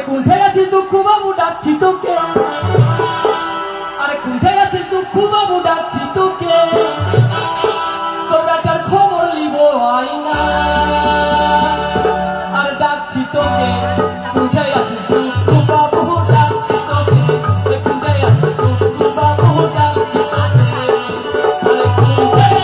কোথায় আছিস দুঃখ বাবু ডাকছি তোকে আরে কোথায় আছিস দুঃখ বাবু ডাকছি তোকে তোর বেটার খবর লিব আইনা আর ডাকছি তোকে কোথায় আছিস দুঃখ বাবু ডাকছি তোকে কোথায় আছিস দুঃখ বাবু ডাকছি তোকে আরে কোথায়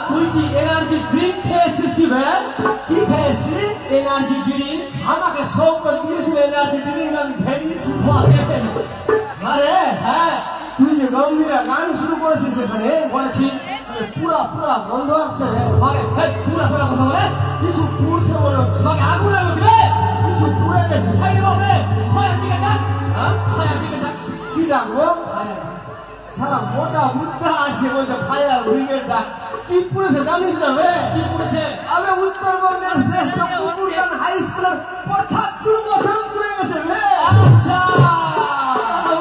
তুই কি এনার্জি ড্রিঙ্ক খেয়েছিস কি ভাই? কি খেয়েছি? এনার্জি ড্রিঙ্ক আমাকে শখ করে দিয়েছিল এনার্জি ড্রিঙ্ক, আমি খেয়েছি। আরে হ্যাঁ তুই যে গম্ভীরা গান শুরু করেছিস এখানে, বলেছি পুরা পুরা বন্ধ আসছে রে। মাকে পুরা পুরা কথা বলে কিছু পুড়ছে মনে হচ্ছে, মাকে আগুন লাগবে কি রে? কিছু পুড়ে গেছে। হাই রে বাপ রে ফায়ার ব্রিগেড ডাক হ্যাঁ? ফায়ার ব্রিগেড ডাক কি ডাকবো? সারা মোটা বুদ্ধা আছে ওই যে ফায়ার ব্রিগেড ডাক। কি পুড়েছে জানিস না রে? কি পড়েছে আমি উত্তরবঙ্গের শ্রেষ্ঠ কুকুরগান হাই স্কুলের 75 বছর পুড়ে গেছে রে। আচ্ছা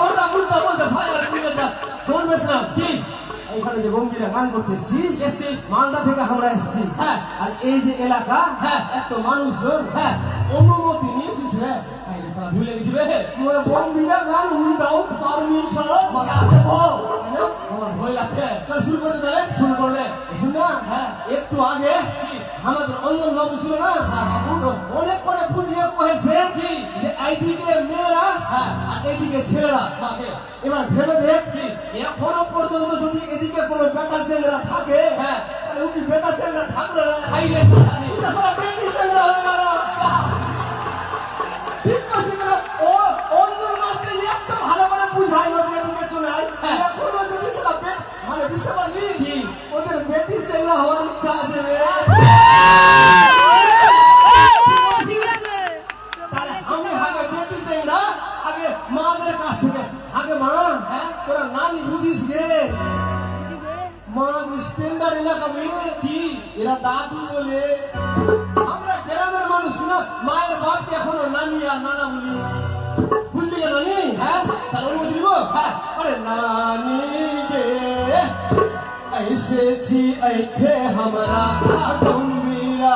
মোটা বুদ্ধা বলতে ফায়ার ব্রিগেড ডাক। শোন বেশরাম, কি এইখানে যে গম্ভীরা গান করতে এসছিস, এসছি। মালদা থেকে আমরা এসছি। হ্যাঁ। আর এই যে এলাকা, হ্যাঁ। এত মানুষজন, হ্যাঁ অনুমতি নিয়েছিস রে। হাই রে সালা ভুলে গেছি বে মোরা গম্ভীরা গান উইদাউট পারমিশন। মাকে আসতে বল আমার ভয় লাগছে চল শুরু করতে তাহলে। শুরু করলে শুন না, হ্যাঁ। একটু আগে আমাদের অঞ্জন বাবু ছিল না, হ্যাঁ, বাবু। তো অনেক করে বুঝিয়ে কয়েছে কি? যে এইদিকে মেয়েরা হ্যাঁ। আর এইদিকে ছেলেরা। মাকে এবার ভেবে দেখ, কি? এখনো পর্যন্ত যদি এদিকে কোনো বেটা ছেলেরা থাকে, হ্যাঁ। তাহলে ও কি বেটা ছেলেরা থাকলে না? হাই রে সালা এটা সারা বেটি ছেলেরা হয়ে গেল। ঠিক বলছি না? ও অঞ্জন মাস্টার এত ভালো করে বুঝাই না, এদিকে চলে আয়। হ্যাঁ। এখনো যদি সেটা মানে বুঝতে পারলি, কি? ওদের বেটি ছেলেরা হওয়ার ইচ্ছা আছে রে। তাহলে আমি আগে বেটি চাই না, আগে মাদের কাছ থেকে আগে মা, হ্যাঁ? তোরা নানি বুঝিস গে, মা স্ট্যান্ডার্ড এলাকা মেয়ে কি এরা দাদু বলে। আমরা গ্রামের মানুষ না, মায়ের বাপকে এখনো নানি আর নানা বলি। বুঝলি গে নানি? হ্যাঁ তাহলে অনুমতি দিব? হ্যাঁ। আরে নানি গে এসেছি ऐठे हमरा गंभीरा